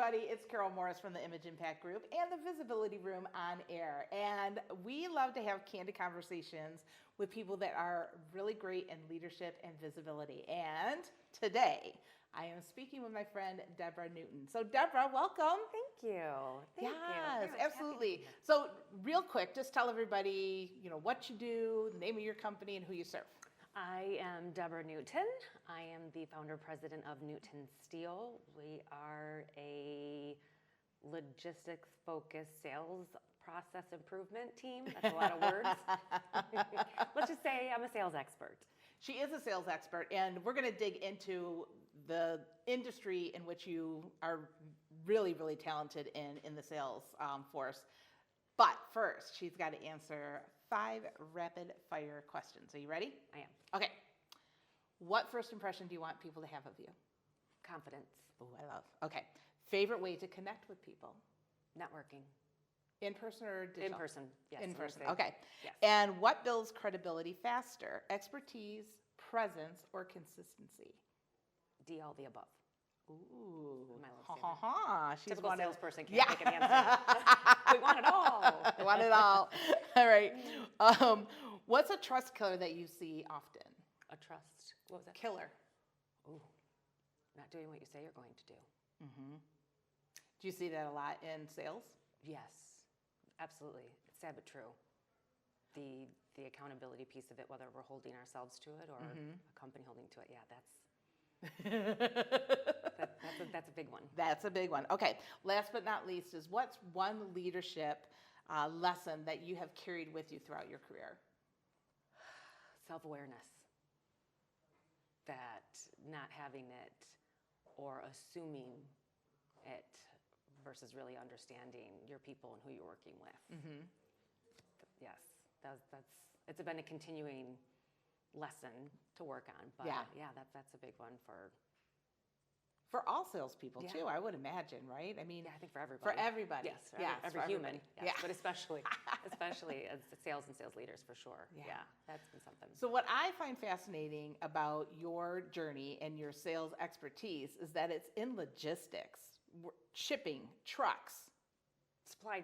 everybody. It's Karyl Morris from the Image Impact Group and the Visibility Room on air. And we love to have candid conversations with people that are really great in leadership and visibility. And today, I am speaking with my friend, Debra Newton. So Deborah, welcome. Thank you. Thank you. Yes, absolutely. So real quick, just tell everybody, what you do, the name of your company, and who you serve. I am Debra Newton. I am the founder president of Newton Steel. We are a logistics-focused sales process improvement team. That's a lot of words. Let's just say I'm a sales expert. She is a sales expert, and we're going to dig into the industry in which you are really, really talented in the sales force. But first, she's got to answer 5 rapid-fire questions. Are you ready? I am. Okay. What first impression do you want people to have of you? Confidence. Oh, I love. Okay. Favorite way to connect with people? Networking. In person or digital? In person, yes. In person, okay. Yes. And what builds credibility faster? Expertise, presence, or consistency? D, all the above. Ooh. My She's typical salesperson can't yeah. make an answer. We want it all. We want it all. All right. What's a trust killer that you see often? A trust. What was that? Killer. Ooh. Not doing what you say you're going to do. Mm-hmm. Do you see that a lot in sales? Yes, absolutely. It's sad but true. The accountability piece of it, whether we're holding ourselves to it or a company holding to it, yeah, that's that's a big one. That's a big one. Okay. Last but not least is what's one leadership lesson that you have carried with you throughout your career? Self-awareness. That not having it or assuming it versus really understanding your people and who you're working with. Mm-hmm. Yes, it's been a continuing lesson to work on, but that's a big one for all salespeople too. I would imagine, right? I mean, I think for everybody. For everybody, yes, every human, yes, but especially as the sales and sales leaders for sure. Yeah, that's been something. So what I find fascinating about your journey and your sales expertise is that it's in logistics, shipping, trucks, supply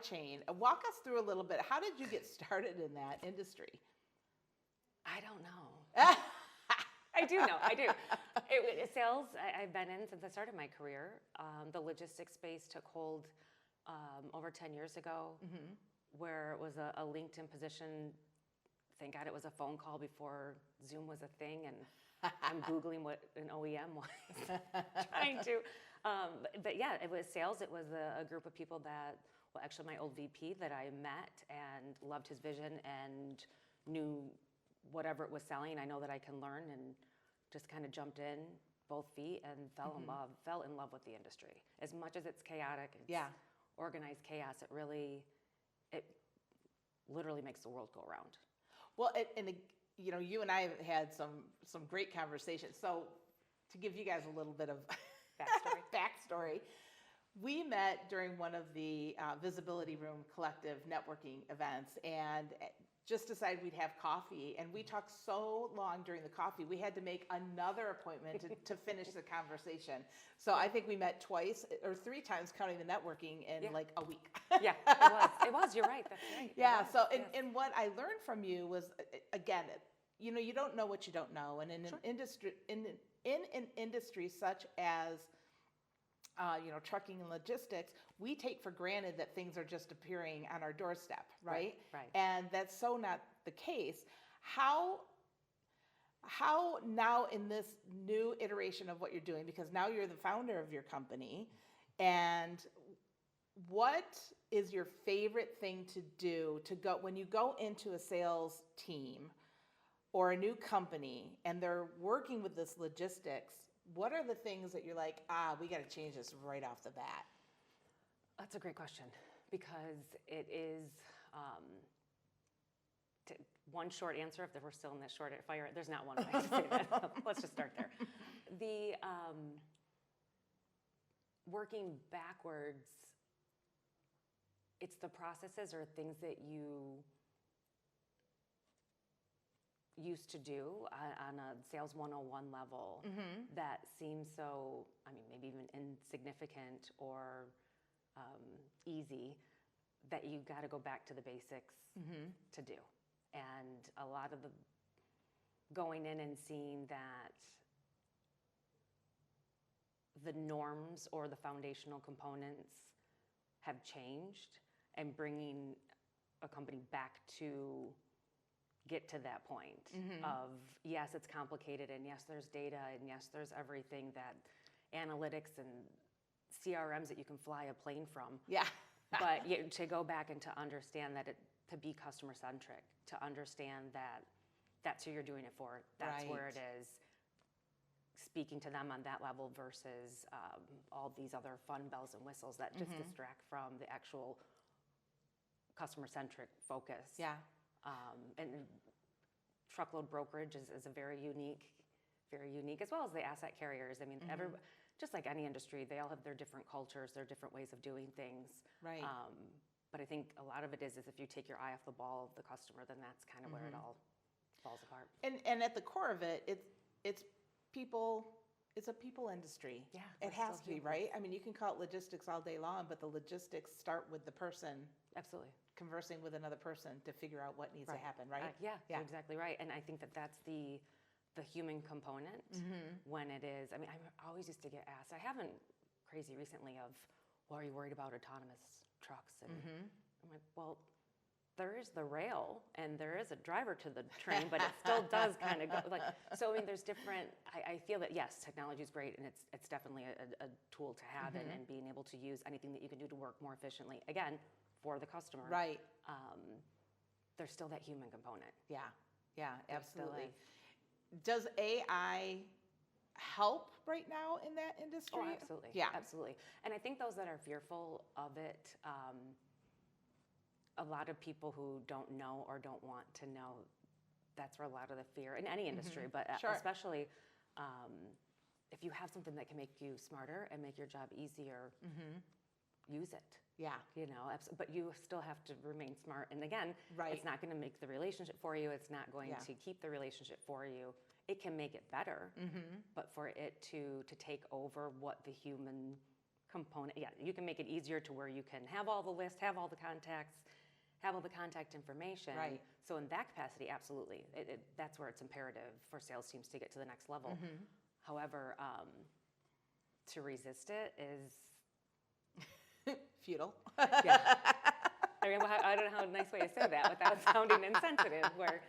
chain. Walk us through a little bit. How did you get started in that industry? I don't know. I do know. I do. Sales, I've been in since I started my career. The logistics space took hold over 10 years ago, where it was a LinkedIn position. Thank God it was a phone call before Zoom was a thing, and I'm Googling what an OEM was, trying to. But yeah, it was sales. It was a group of people that, well, actually my old VP that I met and loved his vision and knew whatever it was selling, I know that I can learn, and just kind of jumped in both feet and fell in love with the industry. As much as it's chaotic, it's organized chaos, it literally makes the world go around. Well, and you and I have had some great conversations. So to give you guys a little bit of backstory, we met during one of the Visibility Room Collective networking events and just decided we'd have coffee. And we talked so long during the coffee, we had to make another appointment to finish the conversation. So I think we met twice or 3 times counting the networking in like a week. Yeah, it was. It was. You're right. That's right. Yeah. So, and what I learned from you was, again, you don't know what you don't know. And in an industry, in an industry such as trucking and logistics, we take for granted that things are just appearing on our doorstep, right? Right. And that's so not the case. How now in this new iteration of what you're doing, because now you're the founder of your company, and what is your favorite thing to do when you go into a sales team or a new company and they're working with this logistics? What are the things that you're like, we got to change this right off the bat? That's a great question, because it is one short answer. If we're still in this short fire, there's not one way to say that. Let's just start there. The working backwards, it's the processes or things that you used to do on a sales 101 level that seems so, I mean, maybe even insignificant or easy, that you got to go back to the basics to do. And a lot of the going in and seeing that the norms or the foundational components have changed, and bringing a company back to get to that point of, yes, it's complicated, and yes, there's data, and yes, there's everything, that analytics and CRMs that you can fly a plane from. Yeah. But to go back and to understand that to be customer-centric, to understand that that's who you're doing it for, that's where it is, speaking to them on that level versus all these other fun bells and whistles that just distract from the actual customer-centric focus. Yeah. And truckload brokerage is a very unique, as well as the asset carriers. I mean, just like any industry, they all have their different cultures, their different ways of doing things. Right. But I think a lot of it is if you take your eye off the ball of the customer, then that's kind of where it all falls apart. And at the core of it, it's people. It's a people industry. Yeah, it has to be, right? I mean, you can call it logistics all day long, but the logistics start with the person Absolutely. conversing with another person to figure out what needs to happen, right? Yeah, you're exactly right. And I think that that's the human component when it is. I mean, I always used to get asked, I haven't crazy recently of, well, are you worried about autonomous trucks? And I'm like, well, there is the rail and there is a driver to the train, but it still does kind of go like, so I mean, there's different, I feel that yes, technology is great, and it's definitely a tool to have, and being able to use anything that you can do to work more efficiently, again, for the customer. Right. There's still that human component. Yeah, absolutely. Is. Does AI help right now in that industry? Oh, absolutely. Yeah. Absolutely. And I think those that are fearful of it, a lot of people who don't know or don't want to know, that's where a lot of the fear in any industry, but especially if you have something that can make you smarter and make your job easier, use it. Yeah. You know, but you still have to remain smart. And again, it's not going to make the relationship for you. It's not going to keep the relationship for you. It can make it better, but for it to take over what the human component, you can make it easier to where you can have all the lists, have all the contacts, have all the contact information. Right. So in that capacity, absolutely. That's where it's imperative for sales teams to get to the next level. However, to resist it is futile. Yeah. I mean, I don't know how a nice way to say that without sounding insensitive. Where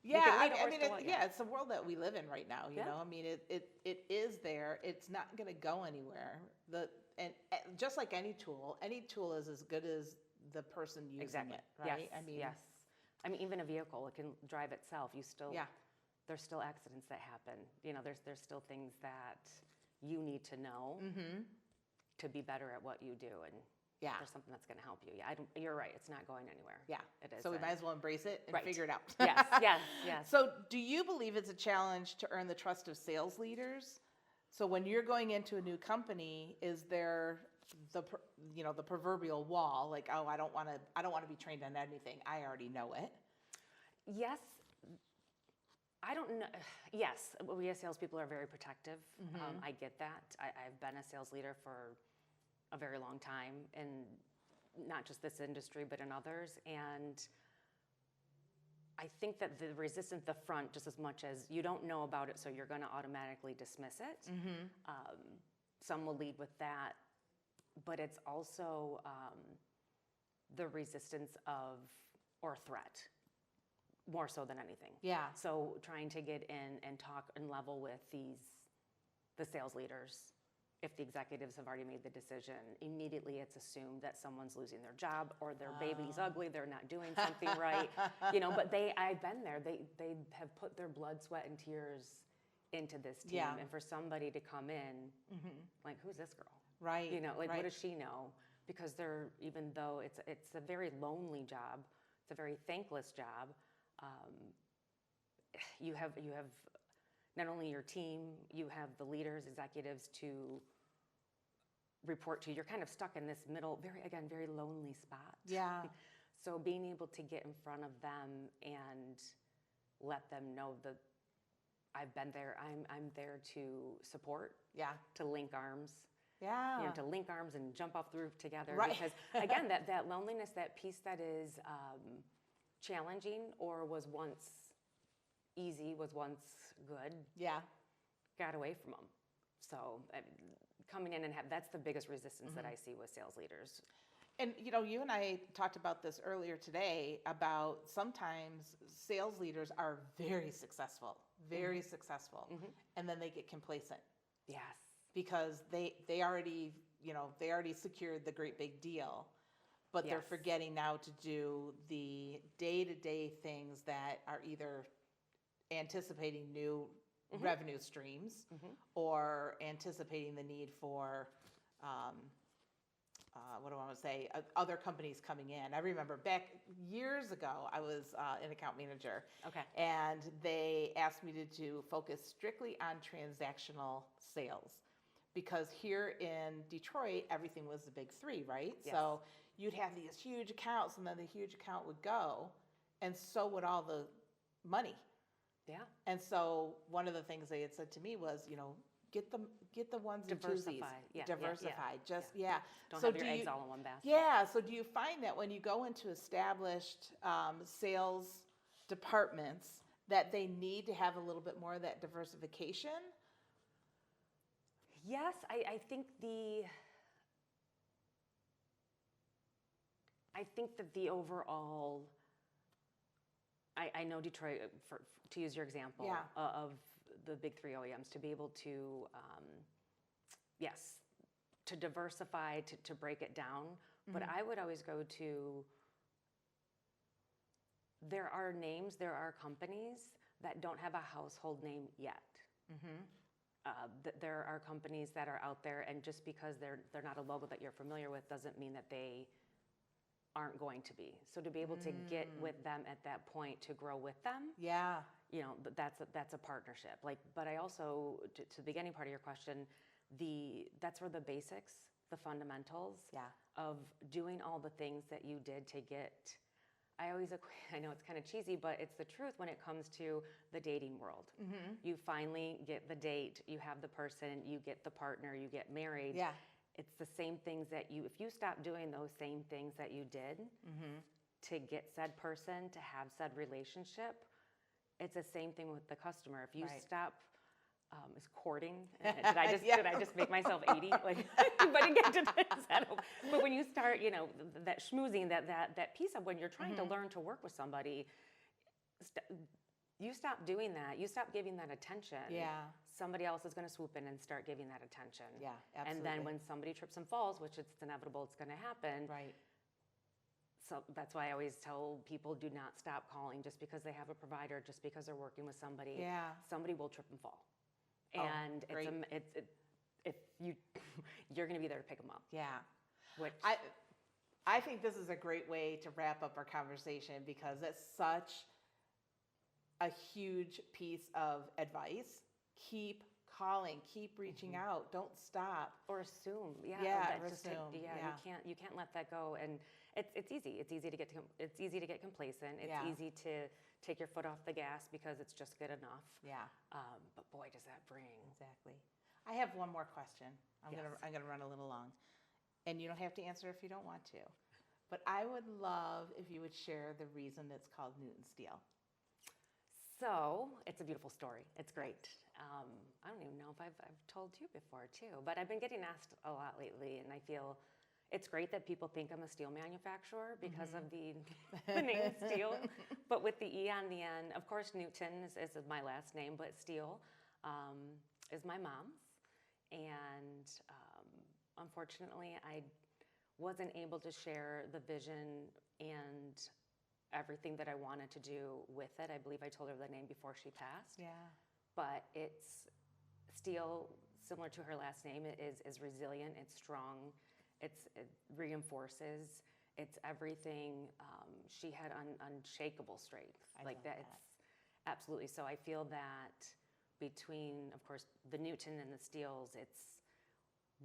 it's the world that we live in right now. You know, I mean, it is there. It's not going to go anywhere. And just like any tool is as good as the person using it. Right? Yes. I mean, even a vehicle, it can drive itself. There's still accidents that happen. You know, there's still things that you need to know to be better at what you do, and there's something that's going to help you. You're right. It's not going anywhere. Yeah, it is. So we might as well embrace it and figure it out. Yes. So, do you believe it's a challenge to earn the trust of sales leaders? So, when you're going into a new company, is there the proverbial wall? Like, oh, I don't want to be trained on anything. I already know it. Yes. I don't know. Yes, we as salespeople are very protective. I get that. I've been a sales leader for a very long time, in not just this industry, but in others. And I think that the resistance at the front, just as much as you don't know about it, so you're going to automatically dismiss it. Some will lead with that, but it's also the resistance of, or threat, more so than anything. Yeah. So trying to get in and talk and level with the sales leaders. If the executives have already made the decision, immediately it's assumed that someone's losing their job or their baby's ugly, they're not doing something right. You know, but I've been there. They have put their blood, sweat, and tears into this team. Yeah. And for somebody to come in, like, who's this girl? Right. You know, like, what does she know? Because even though it's a very lonely job, it's a very thankless job. You have not only your team, you have the leaders, executives to report to. You're kind of stuck in this middle, very lonely spot. Yeah. So being able to get in front of them and let them know that I've been there. I'm there to support, Yeah. to link arms. Yeah. You know, to link arms and jump off the roof together. Right. Because again, that loneliness, that piece that is challenging or was once easy, was once good, Yeah. got away from them. So coming in and that's the biggest resistance that I see with sales leaders. And you and I talked about this earlier today about sometimes sales leaders are very successful, and then they get complacent Yes. because they already secured the great big deal, but they're Yes. forgetting now to do the day-to-day things that are either anticipating new revenue streams or anticipating the need for what do I want to say, other companies coming in. I remember back years ago, I was an account manager. Okay. And they asked me to focus strictly on transactional sales. Because here in Detroit, everything was the big three, right? Yes. So you'd have these huge accounts, and then the huge account would go, and so would all the money. Yeah. And so one of the things they had said to me was, get the ones and twosies. Diversify. Don't So have your eggs all in one basket. Yeah. So do you find that when you go into established sales departments that they need to have a little bit more of that diversification? Yes, I think that the overall, I know Detroit, to use your example, of the big three OEMs, to be able to, yes, to diversify, to break it down. But I would always go to, there are names, there are companies that don't have a household name yet. There are companies that are out there, and just because they're not a logo that you're familiar with doesn't mean that they aren't going to be. So to be able to get with them at that point, to grow with them, that's a partnership. But I also, to the beginning part of your question, that's where the basics, the fundamentals of doing all the things that you did to get. I know it's kind of cheesy, but it's the truth when it comes to the dating world. You finally get the date, you have the person, you get the partner, you get married. Yeah. It's the same things that if you stop doing those same things that you did to get said person, to have said relationship, it's the same thing with the customer. If you stop, is courting, did I just make myself 80? But when you start, that schmoozing, that piece of when you're trying to learn to work with somebody, you stop doing that. You stop giving that attention. Yeah. Somebody else is going to swoop in and start giving that attention. Yeah, absolutely. And then when somebody trips and falls, which it's inevitable, it's going to happen. Right. So that's why I always tell people, do not stop calling just because they have a provider, just because they're working with somebody. Yeah. Somebody will trip and fall. Oh, And great. if you're going to be there to pick them up. Yeah. Which I think this is a great way to wrap up our conversation, because it's such a huge piece of advice. Keep calling, keep reaching out, don't stop. Or assume. Yeah, That's just assume. You can't let that go. And it's easy. It's easy to get complacent. It's easy to take your foot off the gas because it's just good enough. Yeah. But boy, does that bring. Exactly. I have one more question. I'm Yes. gonna run a little long, and you don't have to answer if you don't want to. But I would love if you would share the reason it's called Newton Steel. So it's a beautiful story. It's great. I don't even know if I've told you before too, but I've been getting asked a lot lately, and I feel it's great that people think I'm a steel manufacturer because of the name Steel. But with the E on the end, of course, Newton is my last name, but Steel is my mom's. And unfortunately, I wasn't able to share the vision and everything that I wanted to do with it. I believe I told her the name before she passed. Yeah. But it's Steel, similar to her last name, is resilient, it's strong, it reinforces, it's everything. She had unshakable strength. Like that. It's absolutely. So I feel that between, of course, the Newton and the Steels, it's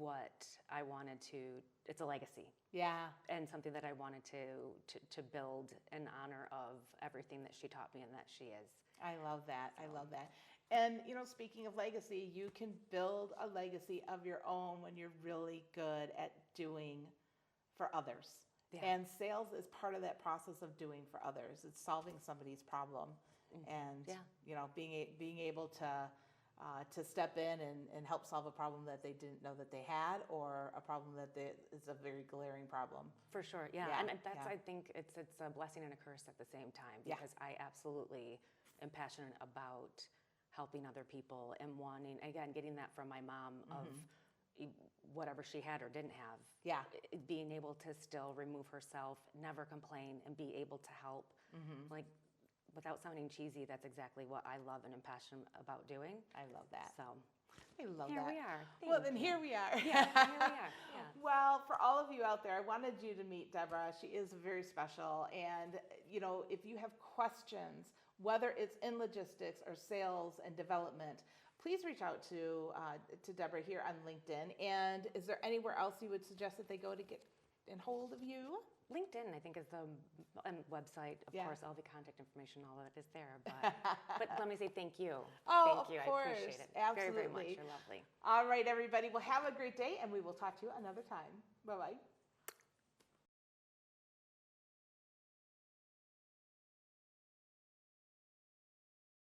what I wanted to, it's a legacy. Yeah. And something that I wanted to build in honor of everything that she taught me and that she is. I love that. I love that. And, speaking of legacy, you can build a legacy of your own when you're really good at doing for others. Yeah. And sales is part of that process of doing for others. It's solving somebody's problem and, being able to step in and help solve a problem that they didn't know that they had, or a problem that is a very glaring problem. For sure, yeah. Yeah, And that's, yeah. I think it's a blessing and a curse at the same time, Yeah. because I absolutely am passionate about helping other people and wanting, again, getting that from my mom of whatever she had or didn't have. Yeah. Being able to still remove herself, never complain, and be able to help. Like, without sounding cheesy, that's exactly what I love and am passionate about doing. I love that. So I love here that. we are. Well, Thank then you. here we are. Yeah, here we are. Yeah. Well, for all of you out there, I wanted you to meet Deborah. She is very special. And, if you have questions, whether it's in logistics or sales and development, please reach out to Deborah here on LinkedIn. And is there anywhere else you would suggest that they go to get in hold of you? LinkedIn, I think, is the website. Of Yeah. course, all the contact information, all of it is there. But let me say thank you. Oh, thank you. of course. I appreciate it Absolutely. very, very much. You're lovely. All right, everybody. Well, have a great day, and we will talk to you another time. Bye-bye.